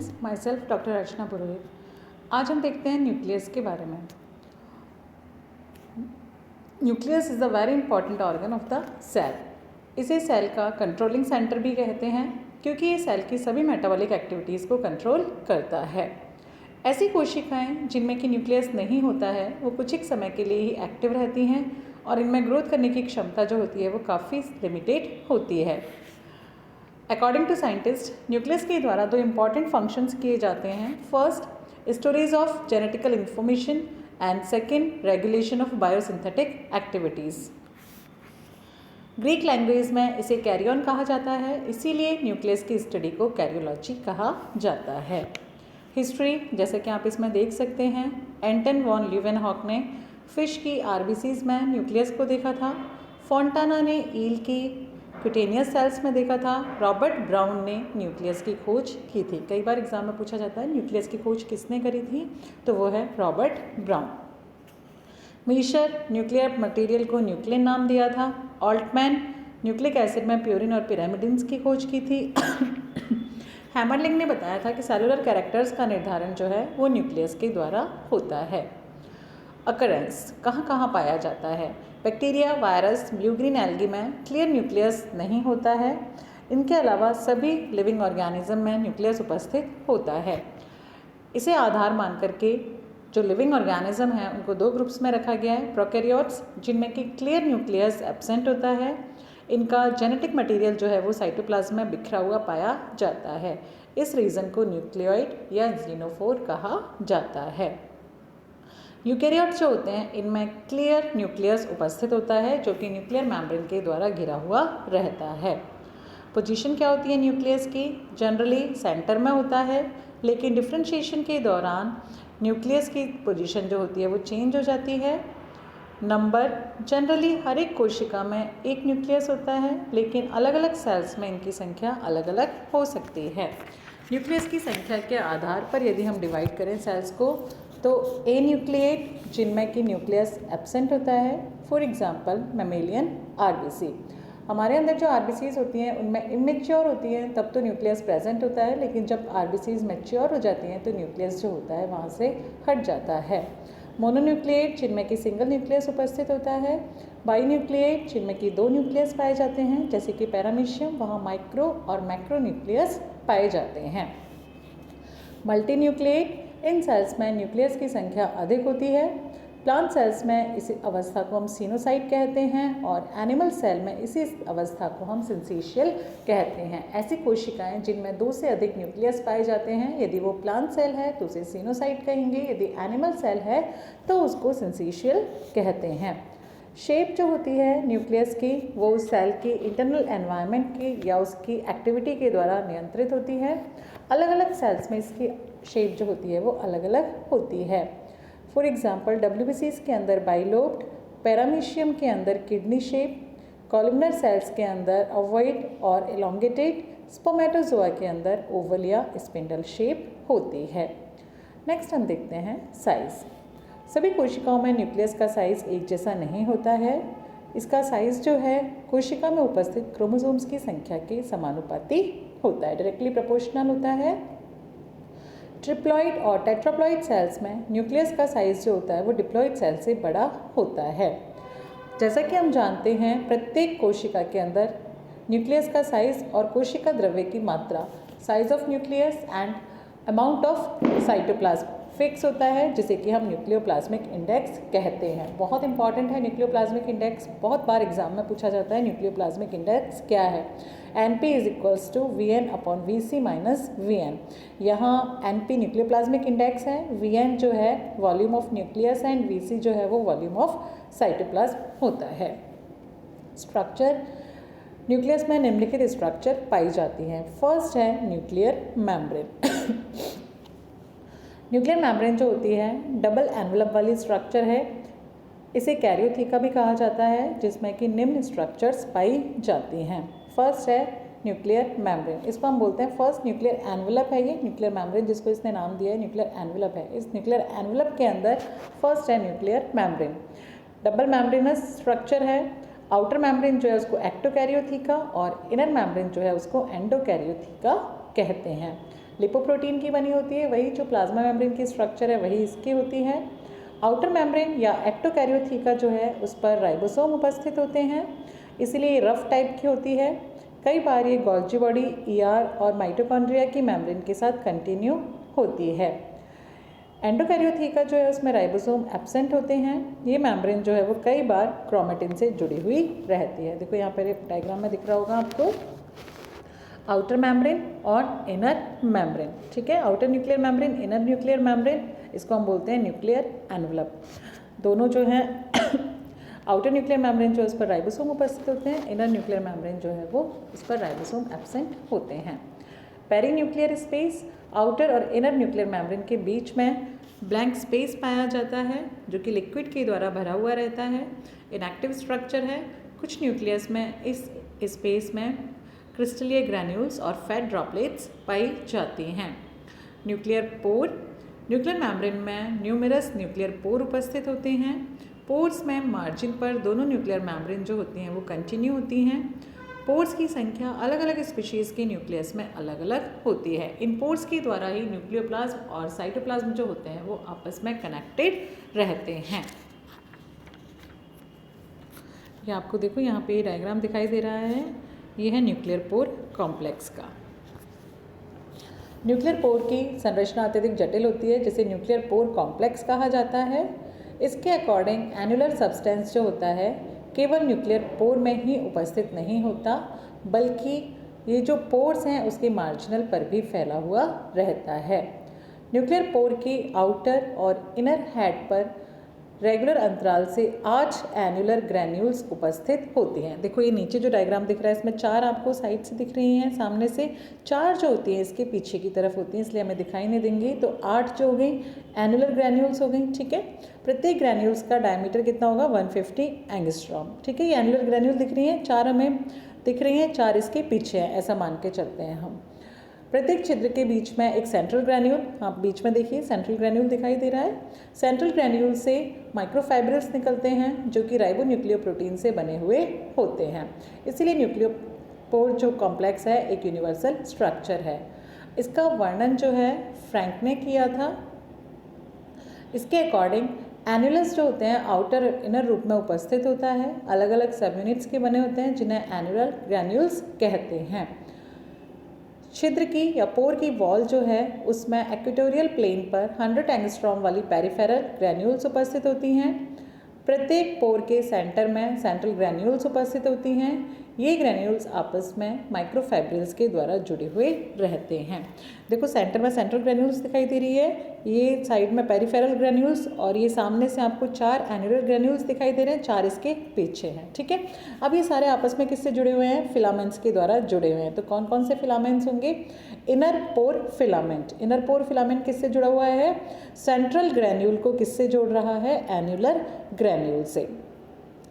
Students, myself doctor Archana Purohit. आज हम देखते हैं न्यूक्लियस के बारे में। Nucleus is the very important organ of the cell. इसे सेल का कंट्रोलिंग सेंटर भी कहते हैं क्योंकि ये सेल की सभी मेटाबॉलिक एक्टिविटीज़ को कंट्रोल करता है। ऐसी कोशिकाएं जिनमें कि न्यूक्लियस नहीं होता है वो कुछ एक समय के लिए ही एक्टिव रहती हैं और इनमें ग्रोथ करने की क्षमता जो होती है वो काफ़ी लिमिटेड होती है। अकॉर्डिंग टू साइंटिस्ट, न्यूक्लियस के द्वारा दो इम्पॉर्टेंट फंक्शंस किए जाते हैं। First, storage of genetical information and second, regulation of biosynthetic activities. Greek language में इसे कैरियन कहा जाता है, इसीलिए न्यूक्लियस की स्टडी को कैरियोलॉजी कहा जाता है। हिस्ट्री, जैसे कि आप इसमें देख सकते हैं, एंटन वॉन ल्यूवेनहॉक ने फिश की आरबीसीज में न्यूक्लियस को देखा था। फोंटाना ने ईल की क्यूटेनियस सेल्स में देखा था। रॉबर्ट ब्राउन ने न्यूक्लियस की खोज की थी। कई बार एग्जाम में पूछा जाता है न्यूक्लियस की खोज किसने करी थी, तो वो है रॉबर्ट ब्राउन। मीशर न्यूक्लियर मटेरियल को न्यूक्लियन नाम दिया था। ऑल्टमैन न्यूक्लिक एसिड में प्यूरिन और पिरामिडिन्स की खोज की थी। हैमरलिंग ने बताया था कि सेलुलर कैरेक्टर्स का निर्धारण जो है वो न्यूक्लियस के द्वारा होता है। अकरेंस कहाँ कहाँ पाया जाता है? Bacteria, virus, blue green algae में क्लियर न्यूक्लियस नहीं होता है। इनके अलावा सभी लिविंग ऑर्गेनिज्म में न्यूक्लियस उपस्थित होता है। इसे आधार मान करके जो लिविंग ऑर्गेनिज्म हैं उनको दो ग्रुप्स में रखा गया है। प्रोकैरियोट्स, जिनमें कि क्लियर न्यूक्लियस एब्सेंट होता है, इनका जेनेटिक मटेरियल जो है वो साइटोप्लाज्म में बिखरा हुआ पाया जाता है। इस रीजन को न्यूक्लियोइड या जीनोफोर कहा जाता है। यूकेरियोट्स जो होते हैं इनमें क्लियर न्यूक्लियस उपस्थित होता है जो कि न्यूक्लियर मेम्ब्रेन के द्वारा घिरा हुआ रहता है। पोजीशन क्या होती है न्यूक्लियस की? जनरली सेंटर में होता है, लेकिन डिफरेंशिएशन के दौरान न्यूक्लियस की पोजीशन जो होती है वो चेंज हो जाती है। नंबर, जनरली हर एक कोशिका में एक न्यूक्लियस होता है, लेकिन अलग अलग सेल्स में इनकी संख्या अलग अलग हो सकती है। न्यूक्लियस की संख्या के आधार पर यदि हम डिवाइड करें सेल्स को, तो ए न्यूक्लिएट जिनमें कि न्यूक्लियस एब्सेंट होता है, फॉर एग्जांपल मैमेलियन आरबीसी। हमारे अंदर जो आरबीसीज होती हैं उनमें इमेच्योर होती हैं तब तो न्यूक्लियस प्रेजेंट होता है, लेकिन जब आरबीसीज मैच्योर हो जाती हैं तो न्यूक्लियस जो होता है वहाँ से हट जाता है। मोनोन्यूक्लिएट जिनमें कि सिंगल न्यूक्लियस उपस्थित होता है। बाईन्यूक्लिएट जिनमें कि दो न्यूक्लियस पाए जाते हैं, जैसे कि पैरामीशियम, वहाँ माइक्रो और मैक्रो न्यूक्लियस पाए जाते हैं। मल्टीन्यूक्लिएट, इन सेल्स में न्यूक्लियस की संख्या अधिक होती है। प्लांट सेल्स में इस अवस्था को हम सीनोसाइट कहते हैं और एनिमल सेल में इसी अवस्था को हम सिंसेशियल कहते हैं। ऐसी कोशिकाएं जिनमें दो से अधिक न्यूक्लियस पाए जाते हैं, यदि वो प्लांट सेल है तो उसे सीनोसाइट कहेंगे, यदि एनिमल सेल है तो उसको सिंसेशियल कहते हैं। शेप जो होती है न्यूक्लियस की वो उस सेल की इंटरनल एनवायरनमेंट की या उसकी एक्टिविटी के द्वारा नियंत्रित होती है। अलग अलग सेल्स में इसकी शेप जो होती है वो अलग अलग होती है। फॉर एग्जांपल डब्ल्यूबीसीज के अंदर बाइलोब्ड, पैरामीशियम के अंदर किडनी शेप, कॉलमनर सेल्स के अंदर ओवॉइड और एलोंगेटेड, स्पर्मेटोजोआ के अंदर ओवल या स्पिंडल शेप होती है। नेक्स्ट हम देखते हैं साइज़। सभी कोशिकाओं में न्यूक्लियस का साइज़ एक जैसा नहीं होता है। इसका साइज़ जो है कोशिका में उपस्थित क्रोमोसोम्स की संख्या के समानुपाती होता है, डायरेक्टली प्रोपोर्शनल होता है। ट्रिप्लॉइड और टेट्राप्लॉइड सेल्स में न्यूक्लियस का साइज़ जो होता है वो डिप्लॉइड सेल से बड़ा होता है। जैसा कि हम जानते हैं प्रत्येक कोशिका के अंदर न्यूक्लियस का साइज़ और कोशिका द्रव्य की मात्रा, size of nucleus and amount of cytoplasm fix होता है, जिसे कि हम न्यूक्लियोप्लाज्मिक इंडेक्स कहते हैं। बहुत इंपॉर्टेंट है न्यूक्लियोप्लाज्मिक इंडेक्स, बहुत बार एग्जाम में पूछा जाता है न्यूक्लियोप्लाज्मिक इंडेक्स क्या है। NP = VN/VC - VN। यहाँ NP न्यूक्लियोप्लाज्मिक इंडेक्स है, VN जो है volume of nucleus and VC जो है वो वॉल्यूम ऑफ साइटोप्लाज्म होता है। स्ट्रक्चर, न्यूक्लियस में निम्नलिखित स्ट्रक्चर पाई जाती हैं। फर्स्ट है न्यूक्लियर मेम्ब्रेन। न्यूक्लियर मेम्ब्रेन जो होती है डबल एनवलप वाली स्ट्रक्चर है। इसे कैरियोथीका भी कहा जाता है, जिसमें कि निम्न स्ट्रक्चर्स पाई जाती हैं। फर्स्ट है न्यूक्लियर मेम्ब्रेन, इसको हम बोलते हैं फर्स्ट न्यूक्लियर एनवलप है। ये न्यूक्लियर मेम्ब्रेन जिसको इसने नाम दिया है न्यूक्लियर एनवलप है। इस न्यूक्लियर एनवलप के अंदर फर्स्ट है nuclear membrane. Double membranous structure है। आउटर मेम्ब्रेन जो है उसको एक्टोकैरियोथीका और इनर मेम्ब्रेन जो है उसको एंडोकैरियोथीका कहते हैं। लिपोप्रोटीन की बनी होती है, वही जो प्लाज्मा मेम्ब्रेन की स्ट्रक्चर है वही इसकी होती है। आउटर मेम्ब्रेन या एक्टोकैरियोथीका जो है उस पर राइबोसोम उपस्थित होते हैं, इसीलिए रफ टाइप की होती है। कई बार ये गोल्जी बॉडी, ईआर और माइटोकॉन्ड्रिया की मेम्ब्रेन के साथ कंटिन्यू होती है। एंडोकैरियोथीका जो है उसमें राइबोसोम एब्सेंट होते हैं। ये मेम्ब्रेन जो है वो कई बार क्रोमेटिन से जुड़ी हुई रहती है। देखो यहाँ पर एक डायग्राम में दिख रहा होगा आपको, आउटर मेम्ब्रेन और इनर मेम्ब्रेन, ठीक है। Outer nuclear membrane, inner nuclear membrane, इसको हम बोलते हैं न्यूक्लियर एनवलप। दोनों जो हैं आउटर न्यूक्लियर मेम्ब्रेन जो है उस पर राइबोसोम उपस्थित होते हैं, इनर न्यूक्लियर मेम्ब्रेन जो है वो उस पर राइबोसोम एब्सेंट होते हैं। पेरीन्यूक्लियर स्पेस, आउटर और इनर न्यूक्लियर मेम्ब्रेन के बीच में ब्लैंक स्पेस पाया जाता है जो कि लिक्विड के द्वारा भरा हुआ रहता है। इनएक्टिव स्ट्रक्चर है। कुछ न्यूक्लियस में इस स्पेस में क्रिस्टलीय ग्रैन्यूल्स और फैट ड्रॉपलेट्स पाई जाती हैं। न्यूक्लियर पोर, न्यूक्लियर मेम्ब्रेन में न्यूमेरस न्यूक्लियर पोर उपस्थित होते हैं। पोर्स में मार्जिन पर दोनों न्यूक्लियर मेम्ब्रेन जो होती हैं वो कंटिन्यू होती हैं। पोर्स की संख्या अलग अलग स्पीशीज़ के न्यूक्लियस में अलग अलग होती है। इन पोर्स के द्वारा ही न्यूक्लियोप्लाज्म और साइटोप्लाज्म जो होते हैं वो आपस में कनेक्टेड रहते हैं। ये आपको देखो यहाँ पे डायग्राम दिखाई दे रहा है, ये है न्यूक्लियर पोर कॉम्प्लेक्स का। न्यूक्लियर पोर की संरचना अत्यधिक जटिल होती है जिसे न्यूक्लियर पोर कॉम्प्लेक्स कहा जाता है। इसके अकॉर्डिंग एनुलर सब्सटेंस जो होता है केवल न्यूक्लियर पोर में ही उपस्थित नहीं होता, बल्कि ये जो पोर्स हैं उसके मार्जिनल पर भी फैला हुआ रहता है। न्यूक्लियर पोर की आउटर और इनर हेड पर रेगुलर अंतराल से 8 एनुलर ग्रैन्यूल्स उपस्थित होती हैं। देखो ये नीचे जो डायग्राम दिख रहा है इसमें 4 आपको साइड से दिख रही हैं, सामने से 4 जो होती हैं इसके पीछे की तरफ होती हैं, इसलिए हमें दिखाई नहीं देंगी। तो 8 जो हो गई एनुलर ग्रैन्यूल्स हो गई, ठीक है। प्रत्येक ग्रैन्यूल्स का डायमीटर कितना होगा 150 एंगस्ट्रॉम, ठीक है। ये एनुलर ग्रैन्यूल दिख रही हैं, 4 हमें दिख रही हैं, 4 इसके पीछे हैं, ऐसा मान के चलते हैं हम। प्रत्येक छिद्र के बीच में एक सेंट्रल ग्रैन्यूल, आप बीच में देखिए सेंट्रल ग्रैन्यूल दिखाई दे रहा है। सेंट्रल ग्रैन्यूल से माइक्रोफाइब्रिल्स निकलते हैं जो कि राइबोन्यूक्लियोप्रोटीन से बने हुए होते हैं। इसीलिए न्यूक्लियोपोर जो कॉम्प्लेक्स है एक यूनिवर्सल स्ट्रक्चर है। इसका वर्णन जो है फ्रैंक ने किया था। इसके अकॉर्डिंग एनुलस जो होते हैं आउटर इनर रूप में उपस्थित होता है, अलग अलग सब यूनिट्स के बने होते हैं जिन्हें एनुलर ग्रैन्यूल्स कहते हैं। छिद्र की या पोर की वॉल जो है उसमें एक्वेटोरियल प्लेन पर 100 एंगस्ट्रॉम वाली पेरिफेरल ग्रैन्यूल्स उपस्थित होती हैं। प्रत्येक पोर के सेंटर में सेंट्रल ग्रैन्यूल्स उपस्थित होती हैं। ये ग्रैन्यूल्स आपस में माइक्रोफाइब्रिल्स के द्वारा जुड़े हुए रहते हैं। देखो सेंटर में सेंट्रल ग्रैन्यूल्स दिखाई दे रही है, ये साइड में पेरिफेरल ग्रैन्यूल्स, और ये सामने से आपको 4 एनुलर ग्रैन्यूल्स दिखाई दे रहे हैं, 4 इसके पीछे हैं, ठीक है। अब ये सारे आपस में किससे जुड़े हुए हैं? फिलामेंट्स के द्वारा जुड़े हुए हैं। तो कौन कौन से फिलामेंट्स होंगे? Inner pore filament. Inner pore filament किससे जुड़ा हुआ है? सेंट्रल ग्रैन्यूल को किससे जोड़ रहा है? एनुलर ग्रैन्यूल से।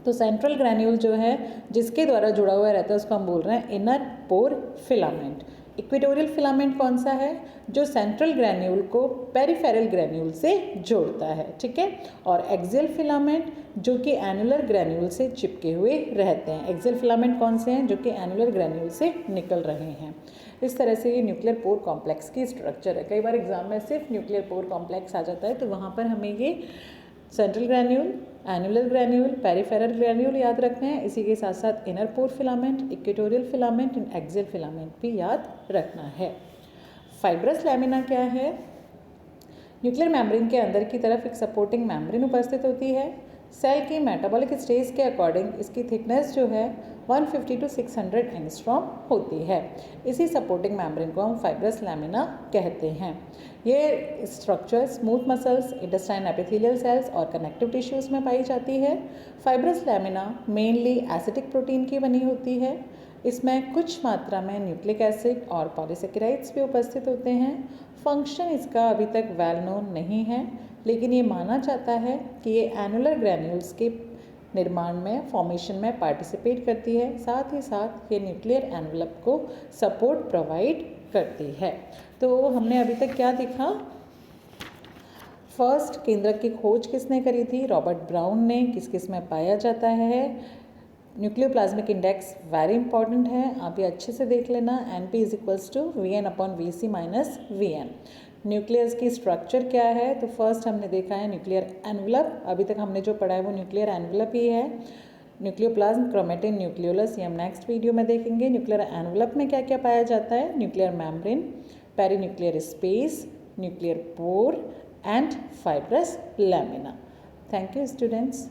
तो सेंट्रल ग्रैन्यूल जो है जिसके द्वारा जुड़ा हुआ रहता है उसको हम बोल रहे हैं inner pore filament. Equatorial filament कौन सा है? जो सेंट्रल ग्रैन्यूल को पेरिफेरल ग्रैन्यूल से जोड़ता है, ठीक है। और एक्सियल फिलामेंट जो कि एनुलर ग्रैन्यूल से चिपके हुए रहते हैं। एक्सियल फिलामेंट कौन से हैं? जो कि एनुलर ग्रैन्यूल से निकल रहे हैं। इस तरह से ये न्यूक्लियर पोर कॉम्प्लेक्स की स्ट्रक्चर है। कई बार एग्जाम में सिर्फ न्यूक्लियर पोर कॉम्प्लेक्स आ जाता है, तो वहाँ पर हमें ये central granule, annular granule, peripheral granule याद रखने हैं। इसी के साथ साथ inner pore filament, equatorial filament and axial filament भी याद रखना है। फाइब्रस लैमिना क्या है? न्यूक्लियर मेम्ब्रेन के अंदर की तरफ एक सपोर्टिंग मेम्ब्रेन उपस्थित होती है। सेल की मेटाबॉलिक स्टेज के अकॉर्डिंग इसकी थिकनेस जो है 150 to 600 एंगस्ट्रॉम होती है। इसी सपोर्टिंग मेम्ब्रेन को हम फाइब्रस लैमिना कहते हैं। ये structure smooth muscles, intestine epithelial cells और कनेक्टिव टिश्यूज़ में पाई जाती है। Fibrous lamina mainly acetic protein की बनी होती है। इसमें कुछ मात्रा में न्यूक्लिक एसिड और पॉलीसेकेराइड्स भी उपस्थित होते हैं। फंक्शन इसका अभी तक वेल नोन नहीं है, लेकिन ये माना जाता है कि ये एनुलर ग्रैन्यूल्स के निर्माण में, फॉर्मेशन में पार्टिसिपेट करती है। साथ ही साथ ये न्यूक्लियर एनवलप को सपोर्ट प्रोवाइड करती है। तो हमने अभी तक क्या देखा? फर्स्ट केंद्रक की खोज किसने करी थी? रॉबर्ट ब्राउन ने। किस किस में पाया जाता है? न्यूक्लियोप्लाज्मिक इंडेक्स वेरी इंपॉर्टेंट है, आप ये अच्छे से देख लेना। NP is equals to VN/VC minus VN। Nucleus की स्ट्रक्चर क्या है, तो फर्स्ट हमने देखा है न्यूक्लियर एनवलप, अभी तक हमने जो पढ़ा है वो न्यूक्लियर एनवलप ही है। न्यूक्लियोप्लाज्म, क्रोमेटिन, न्यूक्लियोलस, ये हम नेक्स्ट वीडियो में देखेंगे। न्यूक्लियर एनवलप में क्या क्या पाया जाता है, nuclear membrane, perinuclear space, nuclear pore and fibrous lamina. Thank you students.